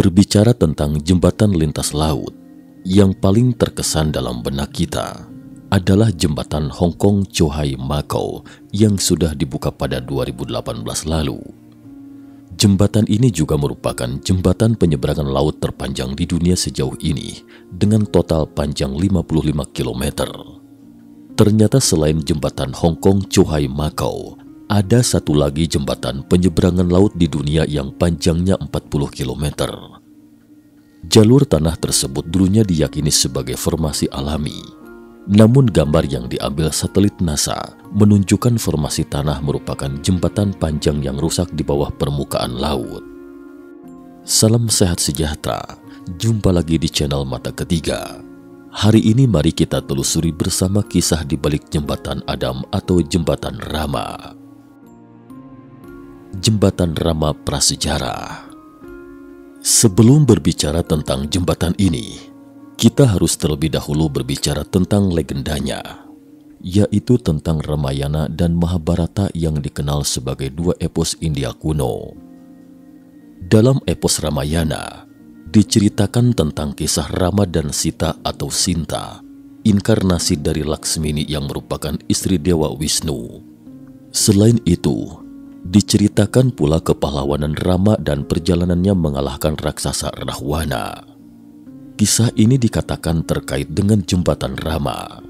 Berbicara tentang jembatan lintas laut, yang paling terkesan dalam benak kita adalah jembatan Hong Kong Zhuhai Macau yang sudah dibuka pada 2018 lalu. Jembatan ini juga merupakan jembatan penyeberangan laut terpanjang di dunia sejauh ini dengan total panjang 55 km. Ternyata selain jembatan Hong Kong Zhuhai Macau, ada satu lagi jembatan penyeberangan laut di dunia yang panjangnya 40 km. Jalur tanah tersebut dulunya diyakini sebagai formasi alami. Namun gambar yang diambil satelit NASA menunjukkan formasi tanah merupakan jembatan panjang yang rusak di bawah permukaan laut. Salam sehat sejahtera, jumpa lagi di channel Mata Ketiga. Hari ini mari kita telusuri bersama kisah di balik jembatan Adam atau jembatan Rama. Jembatan Rama prasejarah. Sebelum berbicara tentang jembatan ini, kita harus terlebih dahulu berbicara tentang legendanya, yaitu tentang Ramayana dan Mahabharata yang dikenal sebagai dua epos India kuno. Dalam epos Ramayana, diceritakan tentang kisah Rama dan Sita atau Sinta, inkarnasi dari Laksmini yang merupakan istri Dewa Wisnu. Selain itu, diceritakan pula kepahlawanan Rama dan perjalanannya mengalahkan raksasa Rahwana. Kisah ini dikatakan terkait dengan jembatan Rama.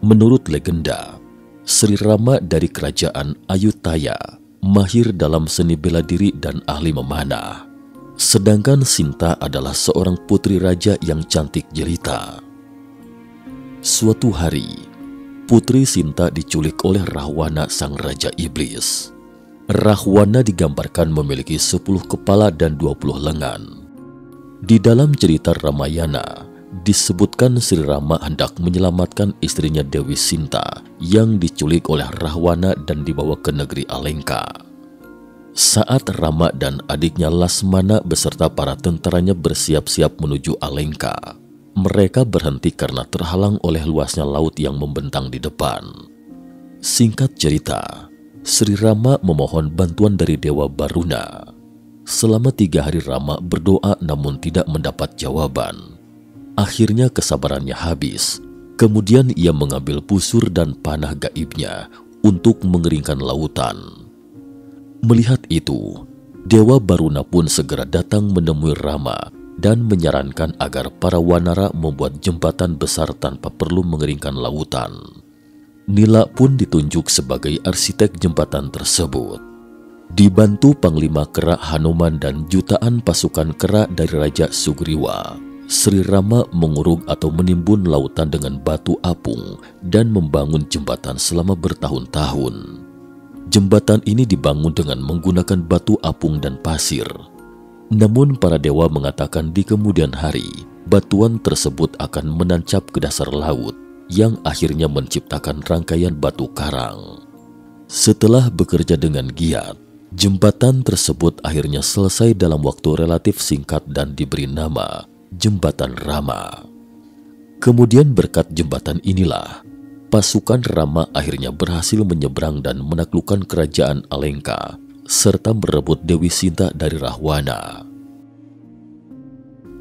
Menurut legenda, Sri Rama dari kerajaan Ayutthaya mahir dalam seni bela diri dan ahli memanah. Sedangkan Sinta adalah seorang putri raja yang cantik jelita. Suatu hari, putri Sinta diculik oleh Rahwana sang raja iblis. Rahwana digambarkan memiliki 10 kepala dan 20 lengan. Di dalam cerita Ramayana, disebutkan Sri Rama hendak menyelamatkan istrinya Dewi Sinta yang diculik oleh Rahwana dan dibawa ke negeri Alengka. Saat Rama dan adiknya Lasmana beserta para tentaranya bersiap-siap menuju Alengka, mereka berhenti karena terhalang oleh luasnya laut yang membentang di depan. Singkat cerita, Sri Rama memohon bantuan dari Dewa Baruna. Selama 3 hari Rama berdoa namun tidak mendapat jawaban. Akhirnya kesabarannya habis. Kemudian ia mengambil busur dan panah gaibnya untuk mengeringkan lautan. Melihat itu, Dewa Baruna pun segera datang menemui Rama dan menyarankan agar para wanara membuat jembatan besar tanpa perlu mengeringkan lautan. Nila pun ditunjuk sebagai arsitek jembatan tersebut. Dibantu Panglima Kera Hanuman dan jutaan pasukan kera dari Raja Sugriwa, Sri Rama menguruk atau menimbun lautan dengan batu apung dan membangun jembatan selama bertahun-tahun. Jembatan ini dibangun dengan menggunakan batu apung dan pasir. Namun para dewa mengatakan di kemudian hari, batuan tersebut akan menancap ke dasar laut, yang akhirnya menciptakan rangkaian batu karang. Setelah bekerja dengan giat, jembatan tersebut akhirnya selesai dalam waktu relatif singkat dan diberi nama Jembatan Rama. Kemudian berkat jembatan inilah, pasukan Rama akhirnya berhasil menyeberang dan menaklukkan kerajaan Alengka, serta merebut Dewi Sinta dari Rahwana.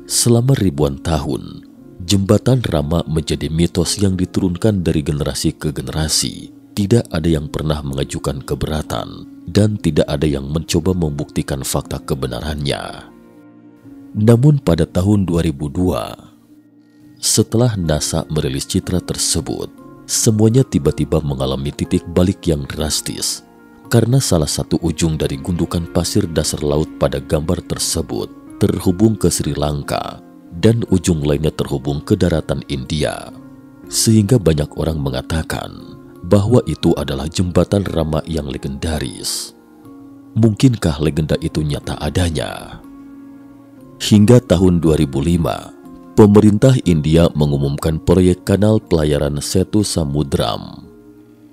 Selama ribuan tahun, jembatan Rama menjadi mitos yang diturunkan dari generasi ke generasi. Tidak ada yang pernah mengajukan keberatan, dan tidak ada yang mencoba membuktikan fakta kebenarannya. Namun pada tahun 2002, setelah NASA merilis citra tersebut, semuanya tiba-tiba mengalami titik balik yang drastis karena salah satu ujung dari gundukan pasir dasar laut pada gambar tersebut terhubung ke Sri Lanka dan ujung lainnya terhubung ke daratan India, sehingga banyak orang mengatakan bahwa itu adalah jembatan Rama yang legendaris. Mungkinkah legenda itu nyata adanya? Hingga tahun 2005, pemerintah India mengumumkan proyek kanal pelayaran Setu Samudram.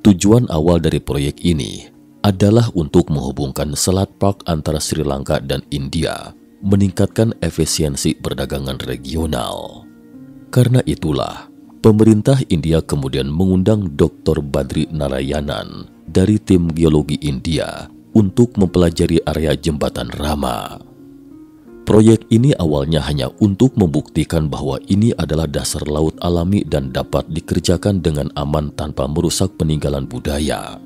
Tujuan awal dari proyek ini adalah untuk menghubungkan Selat Park antara Sri Lanka dan India, meningkatkan efisiensi perdagangan regional. Karena itulah, pemerintah India kemudian mengundang Dr. Badri Narayanan dari tim geologi India untuk mempelajari area jembatan Rama. Proyek ini awalnya hanya untuk membuktikan bahwa ini adalah dasar laut alami dan dapat dikerjakan dengan aman tanpa merusak peninggalan budaya.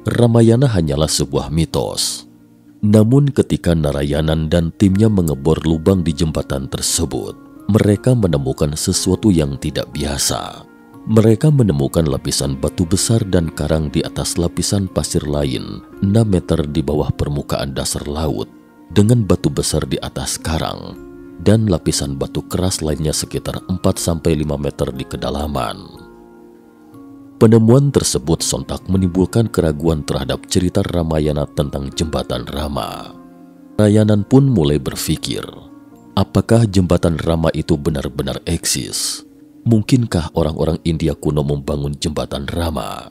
Ramayana hanyalah sebuah mitos. Namun ketika Narayanan dan timnya mengebor lubang di jembatan tersebut, mereka menemukan sesuatu yang tidak biasa. Mereka menemukan lapisan batu besar dan karang di atas lapisan pasir lain 6 meter di bawah permukaan dasar laut, dengan batu besar di atas karang dan lapisan batu keras lainnya sekitar 4-5 meter di kedalaman. Penemuan tersebut sontak menimbulkan keraguan terhadap cerita Ramayana tentang jembatan Rama. Narayanan pun mulai berpikir, apakah jembatan Rama itu benar-benar eksis? Mungkinkah orang-orang India kuno membangun jembatan Rama?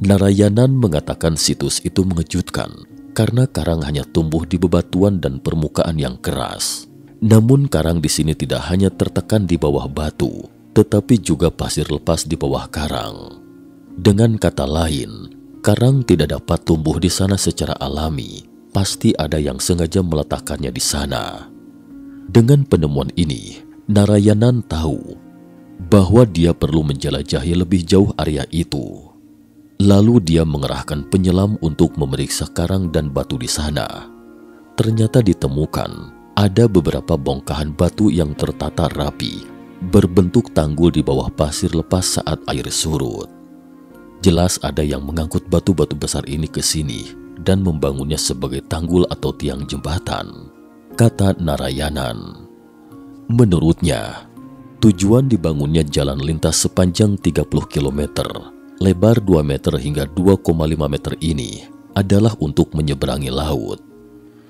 Narayanan mengatakan situs itu mengejutkan, karena karang hanya tumbuh di bebatuan dan permukaan yang keras. Namun karang di sini tidak hanya tertekan di bawah batu, tetapi juga pasir lepas di bawah karang. Dengan kata lain, karang tidak dapat tumbuh di sana secara alami. Pasti ada yang sengaja meletakkannya di sana. Dengan penemuan ini, Narayanan tahu bahwa dia perlu menjelajahi lebih jauh area itu. Lalu dia mengerahkan penyelam untuk memeriksa karang dan batu di sana. Ternyata ditemukan ada beberapa bongkahan batu yang tertata rapi, berbentuk tanggul di bawah pasir lepas saat air surut. Jelas ada yang mengangkut batu-batu besar ini ke sini dan membangunnya sebagai tanggul atau tiang jembatan, kata Narayanan. Menurutnya, tujuan dibangunnya jalan lintas sepanjang 30 km, lebar 2 meter hingga 2,5 meter ini adalah untuk menyeberangi laut.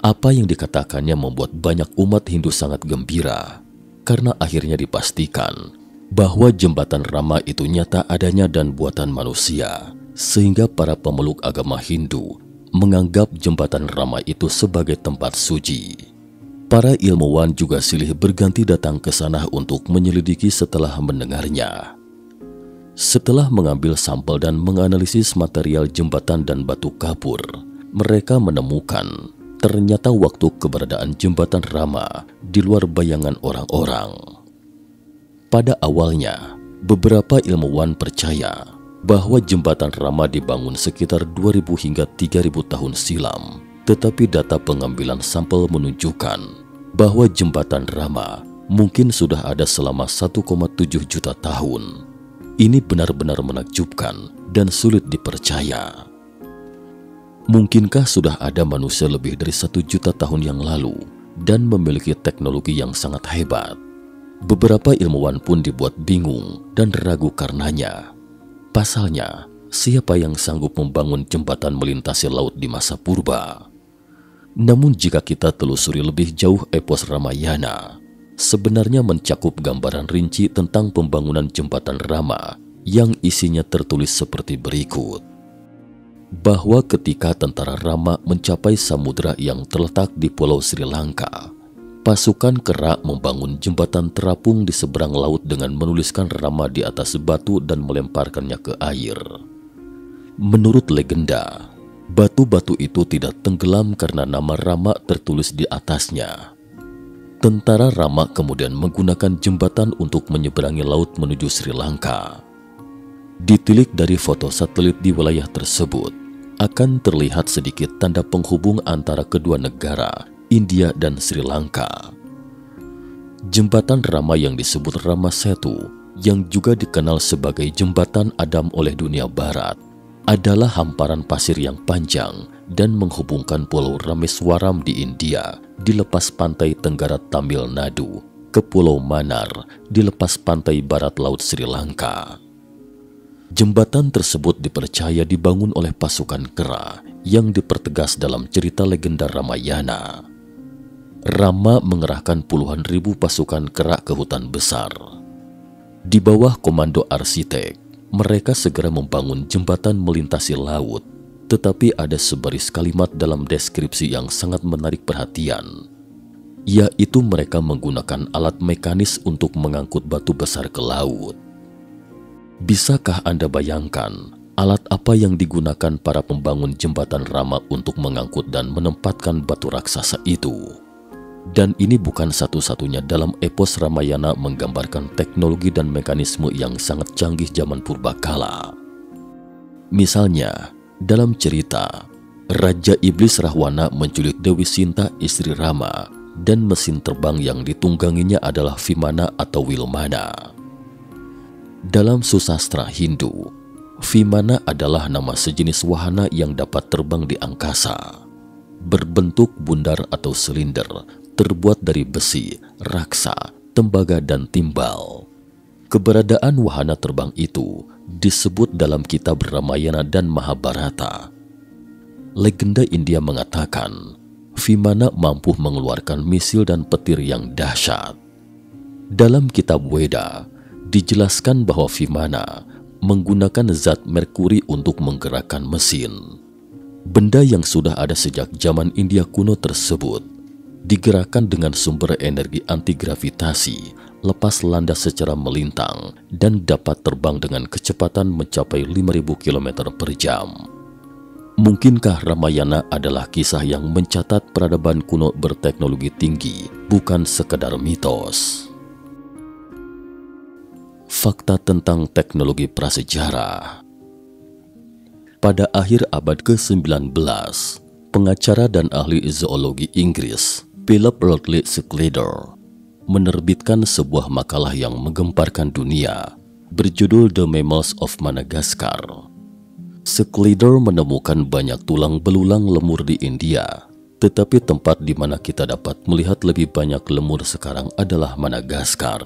Apa yang dikatakannya membuat banyak umat Hindu sangat gembira, karena akhirnya dipastikan bahwa jembatan Rama itu nyata adanya dan buatan manusia, sehingga para pemeluk agama Hindu menganggap jembatan Rama itu sebagai tempat suci. Para ilmuwan juga silih berganti datang ke sana untuk menyelidiki setelah mendengarnya. Setelah mengambil sampel dan menganalisis material jembatan dan batu kapur, mereka menemukan ternyata waktu keberadaan jembatan Rama di luar bayangan orang-orang. Pada awalnya, beberapa ilmuwan percaya bahwa jembatan Rama dibangun sekitar 2000 hingga 3000 tahun silam, tetapi data pengambilan sampel menunjukkan bahwa jembatan Rama mungkin sudah ada selama 1,7 juta tahun. Ini benar-benar menakjubkan dan sulit dipercaya. Mungkinkah sudah ada manusia lebih dari 1 juta tahun yang lalu dan memiliki teknologi yang sangat hebat? Beberapa ilmuwan pun dibuat bingung dan ragu karenanya. Pasalnya, siapa yang sanggup membangun jembatan melintasi laut di masa purba? Namun jika kita telusuri lebih jauh epos Ramayana, sebenarnya mencakup gambaran rinci tentang pembangunan jembatan Rama yang isinya tertulis seperti berikut. Bahwa ketika tentara Rama mencapai samudera yang terletak di Pulau Sri Lanka, pasukan Kera membangun jembatan terapung di seberang laut dengan menuliskan Rama di atas batu dan melemparkannya ke air. Menurut legenda, batu-batu itu tidak tenggelam karena nama Rama tertulis di atasnya. Tentara Rama kemudian menggunakan jembatan untuk menyeberangi laut menuju Sri Lanka. Ditilik dari foto satelit di wilayah tersebut, akan terlihat sedikit tanda penghubung antara kedua negara, India dan Sri Lanka. Jembatan Rama yang disebut Rama Setu, yang juga dikenal sebagai Jembatan Adam oleh dunia barat, adalah hamparan pasir yang panjang dan menghubungkan Pulau Rameswaram di India di lepas pantai tenggara Tamil Nadu ke Pulau Manar di lepas pantai barat laut Sri Lanka. Jembatan tersebut dipercaya dibangun oleh pasukan Kera yang dipertegas dalam cerita legenda Ramayana. Rama mengerahkan puluhan ribu pasukan Kera ke hutan besar. Di bawah komando arsitek, mereka segera membangun jembatan melintasi laut, tetapi ada sebaris kalimat dalam deskripsi yang sangat menarik perhatian, yaitu mereka menggunakan alat mekanis untuk mengangkut batu besar ke laut. Bisakah Anda bayangkan alat apa yang digunakan para pembangun jembatan Rama untuk mengangkut dan menempatkan batu raksasa itu? Dan ini bukan satu-satunya dalam epos Ramayana menggambarkan teknologi dan mekanisme yang sangat canggih zaman purbakala. Misalnya, dalam cerita, Raja Iblis Rahwana menculik Dewi Sinta istri Rama dan mesin terbang yang ditungganginya adalah Vimana atau Wilmana. Dalam susastra Hindu, Vimana adalah nama sejenis wahana yang dapat terbang di angkasa. Berbentuk bundar atau silinder, terbuat dari besi, raksa, tembaga, dan timbal. Keberadaan wahana terbang itu disebut dalam kitab Ramayana dan Mahabharata. Legenda India mengatakan, Vimana mampu mengeluarkan misil dan petir yang dahsyat. Dalam kitab Weda, dijelaskan bahwa Vimana menggunakan zat merkuri untuk menggerakkan mesin. Benda yang sudah ada sejak zaman India kuno tersebut digerakkan dengan sumber energi antigravitasi, lepas landas secara melintang, dan dapat terbang dengan kecepatan mencapai 5.000 km per jam. Mungkinkah Ramayana adalah kisah yang mencatat peradaban kuno berteknologi tinggi, bukan sekedar mitos? Fakta tentang teknologi prasejarah. Pada akhir abad ke-19, pengacara dan ahli zoologi Inggris, Philip Rodley Sclater, menerbitkan sebuah makalah yang menggemparkan dunia, berjudul The Mammals of Madagascar. Sclater menemukan banyak tulang belulang lemur di India, tetapi tempat di mana kita dapat melihat lebih banyak lemur sekarang adalah Madagaskar.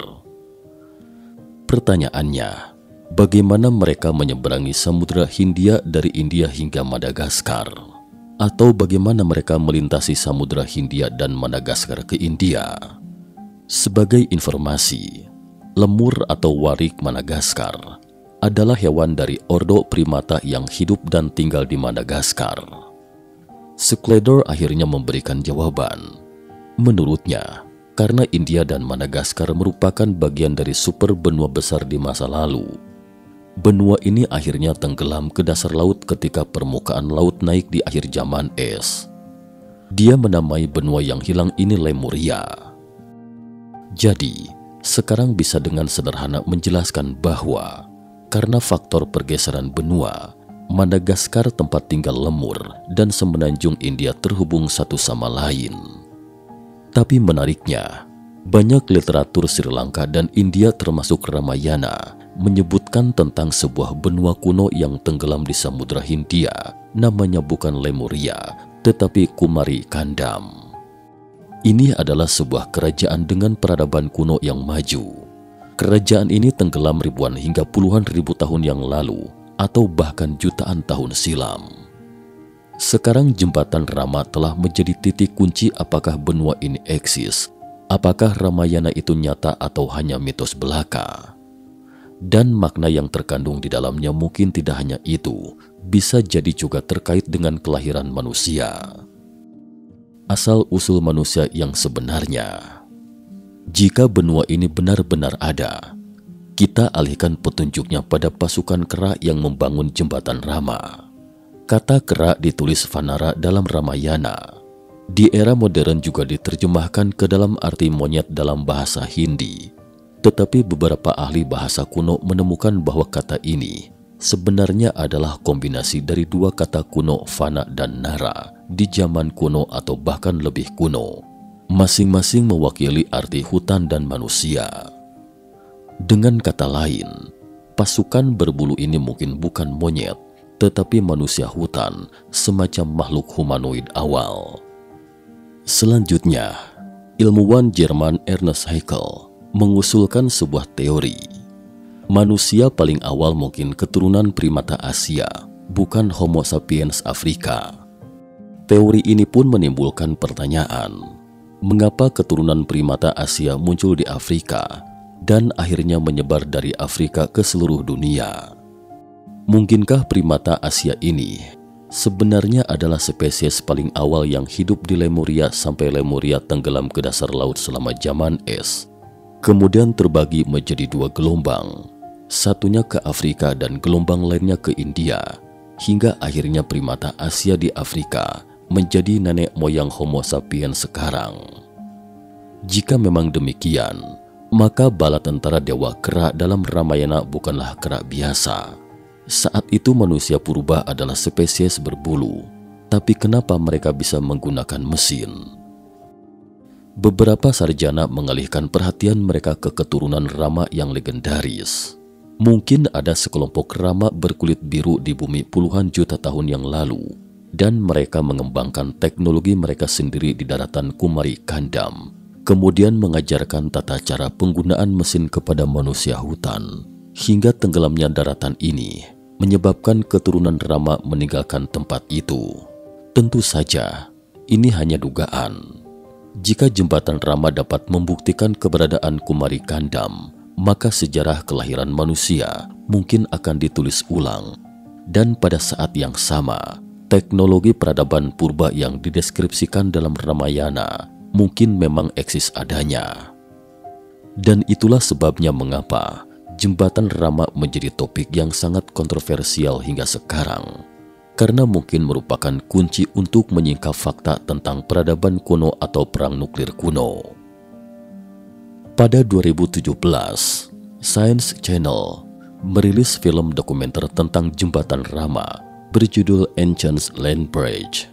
Pertanyaannya, bagaimana mereka menyeberangi Samudra Hindia dari India hingga Madagaskar? Atau bagaimana mereka melintasi Samudra Hindia dan Madagaskar ke India? Sebagai informasi, lemur atau warik Madagaskar adalah hewan dari ordo primata yang hidup dan tinggal di Madagaskar. Sclater akhirnya memberikan jawaban. Menurutnya, karena India dan Madagaskar merupakan bagian dari super benua besar di masa lalu, benua ini akhirnya tenggelam ke dasar laut ketika permukaan laut naik di akhir zaman es. Dia menamai benua yang hilang ini Lemuria. Jadi, sekarang bisa dengan sederhana menjelaskan bahwa karena faktor pergeseran benua, Madagaskar tempat tinggal lemur dan semenanjung India terhubung satu sama lain. Tapi menariknya, banyak literatur Sri Lanka dan India termasuk Ramayana menyebutkan tentang sebuah benua kuno yang tenggelam di Samudra Hindia, namanya bukan Lemuria, tetapi Kumari Kandam. Ini adalah sebuah kerajaan dengan peradaban kuno yang maju. Kerajaan ini tenggelam ribuan hingga puluhan ribu tahun yang lalu, atau bahkan jutaan tahun silam. Sekarang jembatan Rama telah menjadi titik kunci apakah benua ini eksis, apakah Ramayana itu nyata atau hanya mitos belaka. Dan makna yang terkandung di dalamnya mungkin tidak hanya itu, bisa jadi juga terkait dengan kelahiran manusia. Asal-usul manusia yang sebenarnya. Jika benua ini benar-benar ada, kita alihkan petunjuknya pada pasukan kera yang membangun jembatan Rama. Kata kera ditulis Vanara dalam Ramayana. Di era modern juga diterjemahkan ke dalam arti monyet dalam bahasa Hindi. Tetapi beberapa ahli bahasa kuno menemukan bahwa kata ini sebenarnya adalah kombinasi dari dua kata kuno Vana dan Nara di zaman kuno atau bahkan lebih kuno. Masing-masing mewakili arti hutan dan manusia. Dengan kata lain, pasukan berbulu ini mungkin bukan monyet, tetapi manusia hutan, semacam makhluk humanoid awal. Selanjutnya, ilmuwan Jerman Ernest Haeckel mengusulkan sebuah teori. Manusia paling awal mungkin keturunan primata Asia, bukan Homo sapiens Afrika. Teori ini pun menimbulkan pertanyaan. Mengapa keturunan primata Asia muncul di Afrika dan akhirnya menyebar dari Afrika ke seluruh dunia? Mungkinkah primata Asia ini sebenarnya adalah spesies paling awal yang hidup di Lemuria sampai Lemuria tenggelam ke dasar laut selama zaman es, kemudian terbagi menjadi dua gelombang, satunya ke Afrika dan gelombang lainnya ke India, hingga akhirnya primata Asia di Afrika menjadi nenek moyang Homo sapiens sekarang. Jika memang demikian, maka bala tentara Dewa Kera dalam Ramayana bukanlah kera biasa. Saat itu manusia purba adalah spesies berbulu, tapi kenapa mereka bisa menggunakan mesin? Beberapa sarjana mengalihkan perhatian mereka ke keturunan Rama yang legendaris. Mungkin ada sekelompok Rama berkulit biru di bumi puluhan juta tahun yang lalu, dan mereka mengembangkan teknologi mereka sendiri di daratan Kumari Kandam, kemudian mengajarkan tata cara penggunaan mesin kepada manusia hutan, hingga tenggelamnya daratan ini menyebabkan keturunan Rama meninggalkan tempat itu. Tentu saja, ini hanya dugaan. Jika jembatan Rama dapat membuktikan keberadaan Kumari Kandam, maka sejarah kelahiran manusia mungkin akan ditulis ulang. Dan pada saat yang sama, teknologi peradaban purba yang dideskripsikan dalam Ramayana mungkin memang eksis adanya. Dan itulah sebabnya mengapa jembatan Rama menjadi topik yang sangat kontroversial hingga sekarang. Karena mungkin merupakan kunci untuk menyingkap fakta tentang peradaban kuno atau perang nuklir kuno. Pada 2017, Science Channel merilis film dokumenter tentang jembatan Rama berjudul Ancient Land Bridge.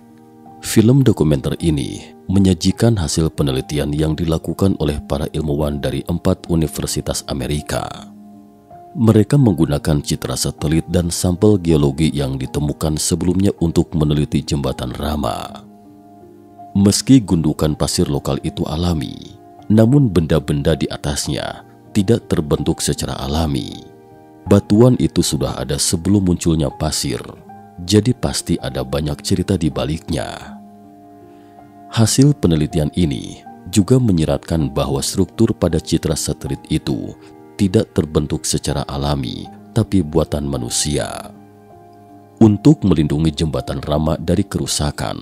Film dokumenter ini menyajikan hasil penelitian yang dilakukan oleh para ilmuwan dari 4 universitas Amerika. Mereka menggunakan citra satelit dan sampel geologi yang ditemukan sebelumnya untuk meneliti jembatan Rama. Meski gundukan pasir lokal itu alami, namun benda-benda di atasnya tidak terbentuk secara alami. Batuan itu sudah ada sebelum munculnya pasir, jadi pasti ada banyak cerita di baliknya. Hasil penelitian ini juga menyiratkan bahwa struktur pada citra satelit itu tidak terbentuk secara alami, tapi buatan manusia. Untuk melindungi jembatan Rama dari kerusakan,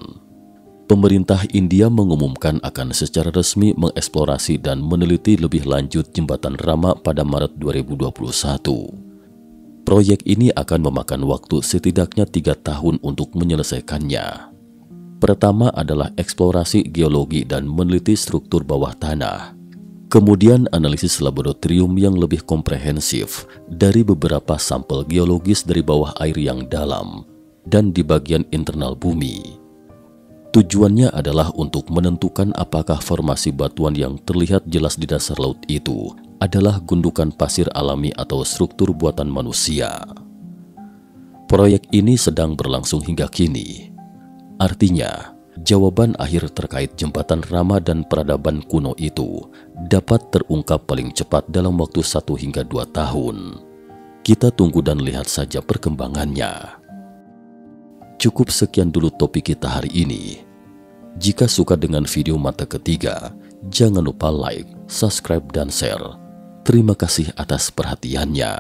pemerintah India mengumumkan akan secara resmi mengeksplorasi dan meneliti lebih lanjut jembatan Rama pada Maret 2021. Proyek ini akan memakan waktu setidaknya 3 tahun untuk menyelesaikannya. Pertama adalah eksplorasi geologi dan meneliti struktur bawah tanah. Kemudian analisis laboratorium yang lebih komprehensif dari beberapa sampel geologis dari bawah air yang dalam dan di bagian internal bumi. Tujuannya adalah untuk menentukan apakah formasi batuan yang terlihat jelas di dasar laut itu adalah gundukan pasir alami atau struktur buatan manusia. Proyek ini sedang berlangsung hingga kini. Artinya, jawaban akhir terkait jembatan Rama dan peradaban kuno itu dapat terungkap paling cepat dalam waktu 1 hingga 2 tahun. Kita tunggu dan lihat saja perkembangannya. Cukup sekian dulu topik kita hari ini. Jika suka dengan video mata ketiga, jangan lupa like, subscribe, dan share. Terima kasih atas perhatiannya.